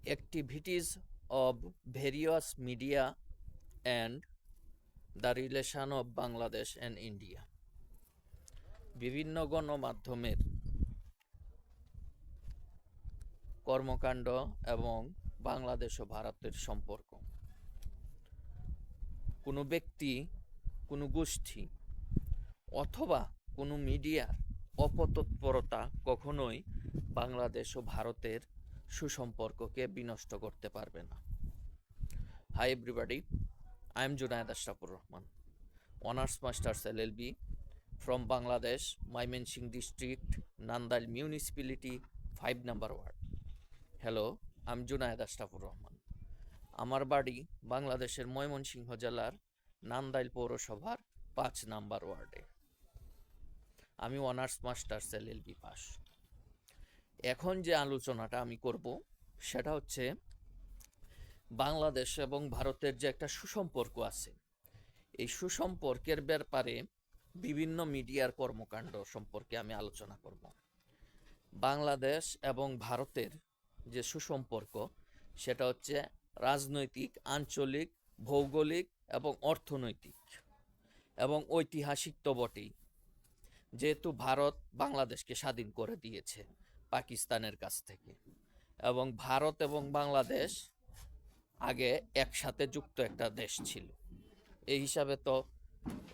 activities of various media and the relation of Bangladesh and India. বিভিন্ন গণমাধ্যমের কর্মকাণ্ড এবং বাংলাদেশ ও ভারতের সম্পর্ক। কোনো ব্যক্তি, কোনো গোষ্ঠী অথবা কোনো মিডিয়ার অপতৎপরতা কখনোই বাংলাদেশ ও ভারতের সুসম্পর্ককে বিনষ্ট করতে পারবে না। Hi everybody, I am Junaid Ashrafur Rahman, Honours Masters LLB from Bangladesh, Mymensingh District, Nandal Municipality, 5 number ward. Hello, I am Junaid Ashrafur Rahman. আমার বাড়ি বাংলাদেশের ময়মনসিংহ জেলার নান্দাইল পৌরসভার 5 নাম্বার ওয়ার্ডে। আমি অনার্স মাস্টার্স LLB পাস। এখন যে আলোচনাটা আমি করব সেটা হচ্ছে বাংলাদেশ এবং ভারতের যে একটা সুসম্পর্ক আছে, এই সুসম্পর্কের ব্যাপারে বিভিন্ন মিডিয়ার কর্মকাণ্ড সম্পর্কে আমি আলোচনা করব। বাংলাদেশ এবং ভারতের যে সুসম্পর্ক সেটা হচ্ছে রাজনৈতিক, আঞ্চলিক, ভৌগোলিক এবং অর্থনৈতিক এবং ঐতিহাসিক তো বটেই, যেহেতু ভারত বাংলাদেশকে স্বাধীন করে দিয়েছে পাকিস্তানের কাছ থেকে, এবং ভারত এবং বাংলাদেশ আগে একসাথে যুক্ত একটা দেশ ছিল। এই হিসাবে তো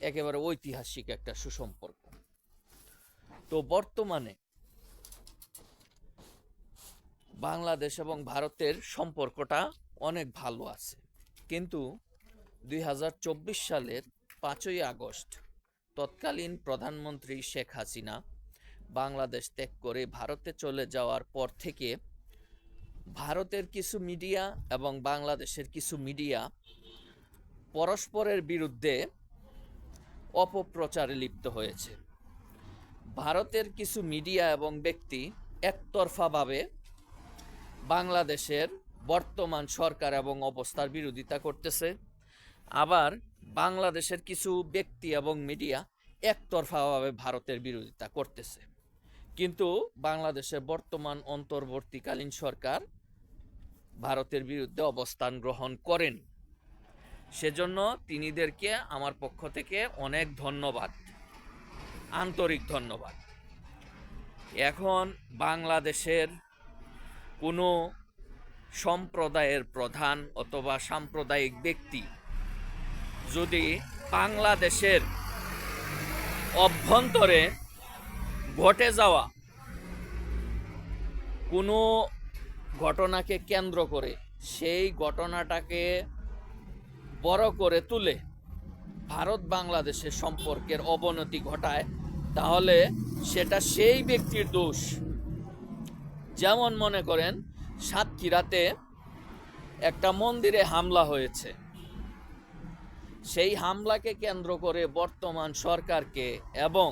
একেবারে ঐতিহাসিক একটা সুসম্পর্ক। তো বর্তমানে বাংলাদেশ এবং ভারতের সম্পর্কটা অনেক ভালো আছে, কিন্তু 2024 সালের 5ই আগস্ট তৎকালীন প্রধানমন্ত্রী শেখ হাসিনা বাংলাদেশ ত্যাগ করে ভারতে চলে যাওয়ার পর থেকে ভারতের কিছু মিডিয়া এবং বাংলাদেশের কিছু মিডিয়া পরস্পরের বিরুদ্ধে অপপ্রচারে লিপ্ত হয়েছে। ভারতের কিছু মিডিয়া এবং ব্যক্তি একতরফাভাবে বাংলাদেশের বর্তমান সরকার এবং অবস্থার বিরোধিতা করতেছে, আবার বাংলাদেশের কিছু ব্যক্তি এবং মিডিয়া একতরফাভাবে ভারতের বিরোধিতা করতেছে। কিন্তু বাংলাদেশের বর্তমান অন্তর্বর্তীকালীন সরকার ভারতের বিরুদ্ধে অবস্থান গ্রহণ করেন। সেজন্য তিনিদেরকে আমার পক্ষ থেকে অনেক ধন্যবাদ, আন্তরিক ধন্যবাদ। এখন বাংলাদেশের কোনো সম্প্রদায়ের প্রধান অথবা সাম্প্রদায়িক ব্যক্তি যদি বাংলাদেশের অভ্যন্তরে ঘটে যাওয়া কোনো ঘটনাকে কেন্দ্র করে সেই ঘটনাটাকে বড় করে তুলে ভারত বাংলাদেশের সম্পর্কের অবনতি ঘটায়, তাহলে সেটা সেই ব্যক্তির দোষ। যেমন মনে করেন সাতক্ষীরাতে একটা মন্দিরে হামলা হয়েছে, সেই হামলাকে কেন্দ্র করে বর্তমান সরকারকে এবং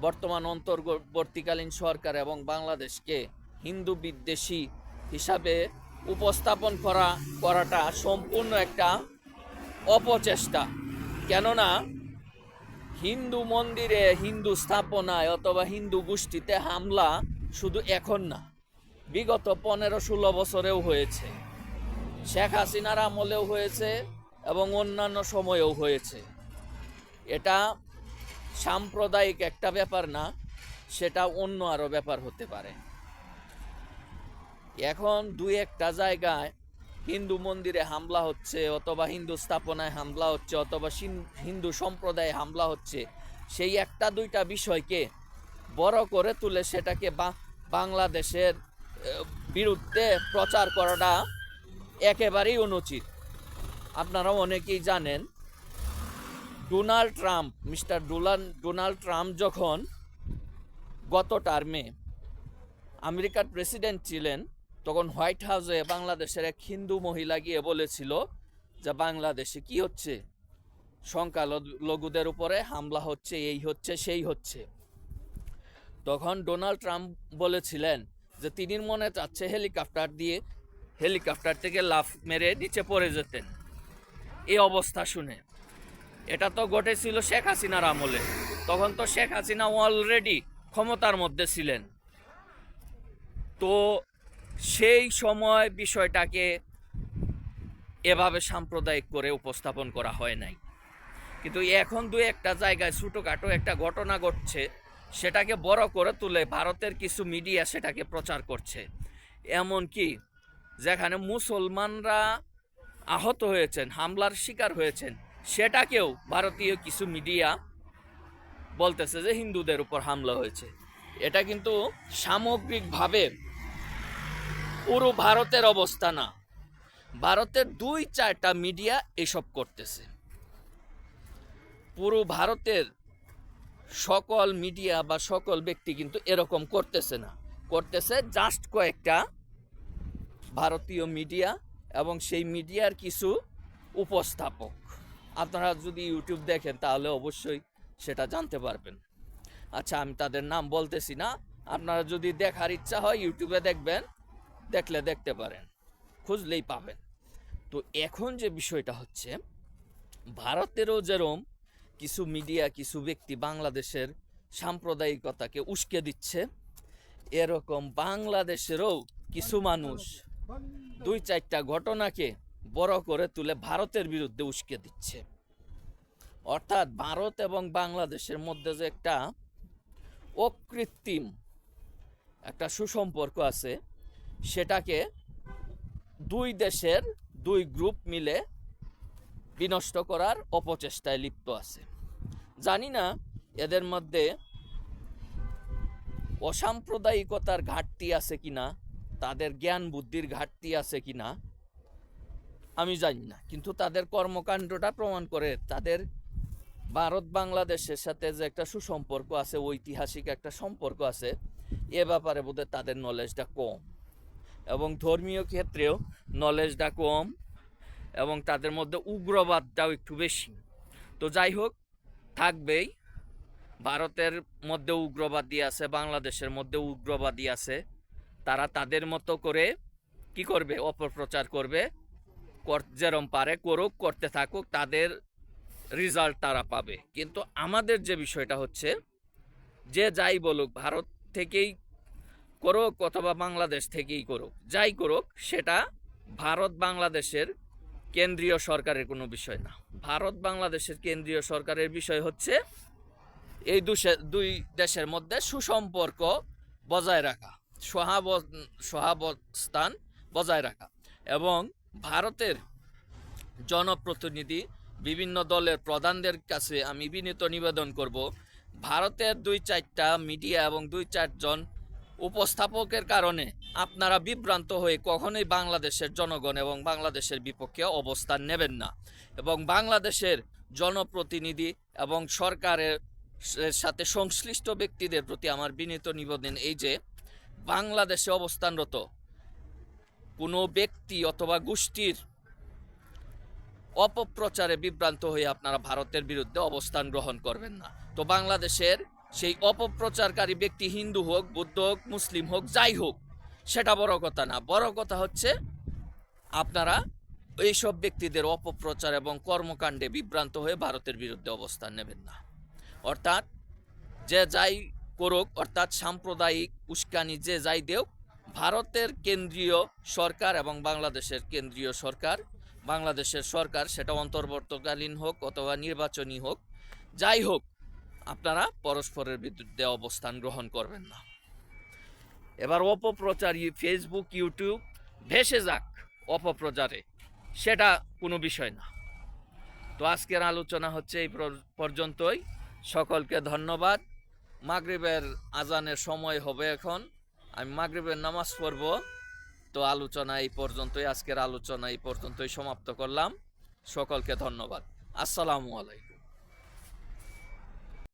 বর্তমান অন্তর্বর্তীকালীন সরকার এবং বাংলাদেশকে হিন্দু বিদ্বেষী হিসাবে উপস্থাপন করাটা সম্পূর্ণ একটা অপচেষ্টা। কেননা হিন্দু মন্দিরে, হিন্দু স্থাপনায় অথবা হিন্দু গোষ্ঠীতে হামলা শুধু এখন না, বিগত 15-16 বছরেও হয়েছে, শেখ হাসিনার আমলেও হয়েছে এবং অন্যান্য সময়েও হয়েছে। এটা সাম্প্রদায়িক একটা ব্যাপার না, সেটা অন্য আরও ব্যাপার হতে পারে। এখন দুই একটা জায়গায় হিন্দু মন্দিরে হামলা হচ্ছে অথবা হিন্দু স্থাপনায় হামলা হচ্ছে অথবা হিন্দু সম্প্রদায়ে হামলা হচ্ছে, সেই একটা দুইটা বিষয়কে বড় করে তুলে সেটাকে বাংলাদেশের বিরুদ্ধে প্রচার করাটা একেবারেই অনুচিত। আপনারা অনেকেই জানেন মিস্টার ডোনাল্ড ট্রাম্প যখন গত টার্মে আমেরিকার প্রেসিডেন্ট ছিলেন, তখন হোয়াইট হাউসে বাংলাদেশের এক হিন্দু মহিলা গিয়ে বলেছিল যে বাংলাদেশে কি হচ্ছে, সংখ্যালঘুদের উপরে হামলা হচ্ছে, এই হচ্ছে সেই হচ্ছে। তখন ডোনাল্ড ট্রাম্প বলেছিলেন যে তিনি মনে চাচ্ছে হেলিকপ্টার থেকে লাফ মেরে নিচে পড়ে যেতেন। এই অবস্থা শুনে, এটা তো ঘটেছিল শেখ হাসিনার আমলে, তখন তো শেখ হাসিনা অলরেডি ক্ষমতার মধ্যে ছিলেন। তো সেই সময় বিষয়টাকে এভাবে সাম্প্রদায়িক করে উপস্থাপন করা হয় নাই। কিন্তু এখন দু একটা জায়গায় ছোটোখাটো একটা ঘটনা ঘটছে, সেটাকে বড় করে তুলে ভারতের কিছু মিডিয়া সেটাকে প্রচার করছে। এমনকি যেখানে মুসলমানরা আহত হয়েছেন, হামলার শিকার হয়েছেন, সেটাকেও ভারতীয় কিছু মিডিয়া বলতেছে যে হিন্দুদের উপর হামলা হয়েছে। এটা কিন্তু সামগ্রিকভাবে পুরো ভারতের অবস্থা না, ভারতের 2-4টা মিডিয়া এসব করতেছে। পুরো ভারতের সকল মিডিয়া বা সকল ব্যক্তি কিন্তু এরকম করতেছে না, করতেছে জাস্ট কয়েকটা ভারতীয় মিডিয়া এবং সেই মিডিয়ার কিছু উপস্থাপক। আপনারা যদি ইউটিউব দেখেন তাহলে অবশ্যই সেটা জানতে পারবেন। আচ্ছা, আমি তাদের নাম বলতেছি না, আপনারা যদি দেখার ইচ্ছা হয় ইউটিউবে দেখবেন, দেখলে দেখতে পারেন, খুঁজলেই পাবেন। তো এখন যে বিষয়টা হচ্ছে, ভারতেরও যেরকম কিছু মিডিয়া কিছু ব্যক্তি বাংলাদেশের সাম্প্রদায়িকতাকে উস্কে দিচ্ছে, এরকম বাংলাদেশেরও কিছু মানুষ 2-4টা ঘটনাকে বড় করে তুলে ভারতের বিরুদ্ধে উস্কে দিচ্ছে। অর্থাৎ ভারত এবং বাংলাদেশের মধ্যে যে একটা অকৃত্রিম একটা সুসম্পর্ক আছে, সেটাকে দুই দেশের দুই গ্রুপ মিলে বিনষ্ট করার অপচেষ্টায় লিপ্ত আছে। জানি না এদের মধ্যে অসাম্প্রদায়িকতার ঘাটতি আছে কিনা, তাদের জ্ঞান বুদ্ধির ঘাটতি আছে কিনা আমি জানি না, কিন্তু তাদের কর্মকাণ্ডটা প্রমাণ করে তাদের ভারত বাংলাদেশের সাথে যে একটা সুসম্পর্ক আছে, ঐতিহাসিক একটা সম্পর্ক আছে, এ ব্যাপারে বোধহয় তাদের নলেজটা কম, এবং ধর্মীয় ক্ষেত্রেও নলেজটা কম, এবং তাদের মধ্যে উগ্রবাদটাও একটু বেশি। তো যাই হোক, থাকবেই। ভারতের মধ্যে উগ্রবাদী আছে, বাংলাদেশের মধ্যে উগ্রবাদী আছে, তারা তাদের মতো করে কি করবে, অপপ্রচার করবে, যেরম পারে করুক, করতে থাকুক, তাদের রেজাল্ট তারা পাবে। কিন্তু আমাদের যে বিষয়টা হচ্ছে, যে যাই বলুক, ভারত থেকেই করুক অথবা বাংলাদেশ থেকেই করুক, যাই করুক, সেটা ভারত বাংলাদেশের কেন্দ্রীয় সরকারের কোনো বিষয় না। ভারত বাংলাদেশের কেন্দ্রীয় সরকারের বিষয় হচ্ছে এই দুই দেশের মধ্যে সুসম্পর্ক বজায় রাখা, সহাবস্থান বজায় রাখা। এবং ভারতের জনপ্রতিনিধি বিভিন্ন দলের প্রধানদের কাছে আমি বিনীত নিবেদন করব, ভারতের 2-4টা মিডিয়া এবং 2-4 জন উপস্থাপকের কারণে আপনারা বিভ্রান্ত হয়ে কখনোই বাংলাদেশের জনগণ এবং বাংলাদেশের বিপক্ষে অবস্থান নেবেন না। এবং বাংলাদেশের জনপ্রতিনিধি এবং সরকারের সাথে সংশ্লিষ্ট ব্যক্তিদের প্রতি আমার বিনীত নিবেদন এই যে, বাংলাদেশে অবস্থানরত কোনো ব্যক্তি অথবা গোষ্ঠীর অপপ্রচারে বিভ্রান্ত হয়ে আপনারা ভারতের বিরুদ্ধে অবস্থান গ্রহণ করবেন না। তো বাংলাদেশের সেই অপপ্রচারকারী ব্যক্তি হিন্দু হোক, বৌদ্ধ হোক, মুসলিম হোক, যাই হোক, সেটা বড় কথা না। বড় কথা হচ্ছে আপনারা এইসব ব্যক্তিদের অপপ্রচার এবং কর্মকাণ্ডে বিভ্রান্ত হয়ে ভারতের বিরুদ্ধে অবস্থান নেবেন না। অর্থাৎ যে যাই করুক, অর্থাৎ সাম্প্রদায়িক উস্কানি যে যাই দেওক, ভারতের কেন্দ্রীয় সরকার এবং বাংলাদেশের কেন্দ্রীয় সরকার, বাংলাদেশের সরকার, সেটা অন্তর্বর্তীকালীন হোক অথবা নির্বাচনী হোক, যাই হোক, আপনারা পরস্পরের বিরুদ্ধে অবস্থান গ্রহণ করবেন না। এবার অপপ্রচার, ফেসবুক, ইউটিউব ভেসে যাক অপপ্রচারে, সেটা কোনো বিষয় না। তো আজকের আলোচনা হচ্ছে এই পর্যন্তই। সকলকে ধন্যবাদ। মাগরিবের আজানের সময় হবে এখন, আমি মাগরিবের নামাজ পড়ব। তো আলোচনা এই পর্যন্তই, আজকের আলোচনা এই পর্যন্তই সমাপ্ত করলাম। সকলকে ধন্যবাদ। আসসালামু আলাইকুম।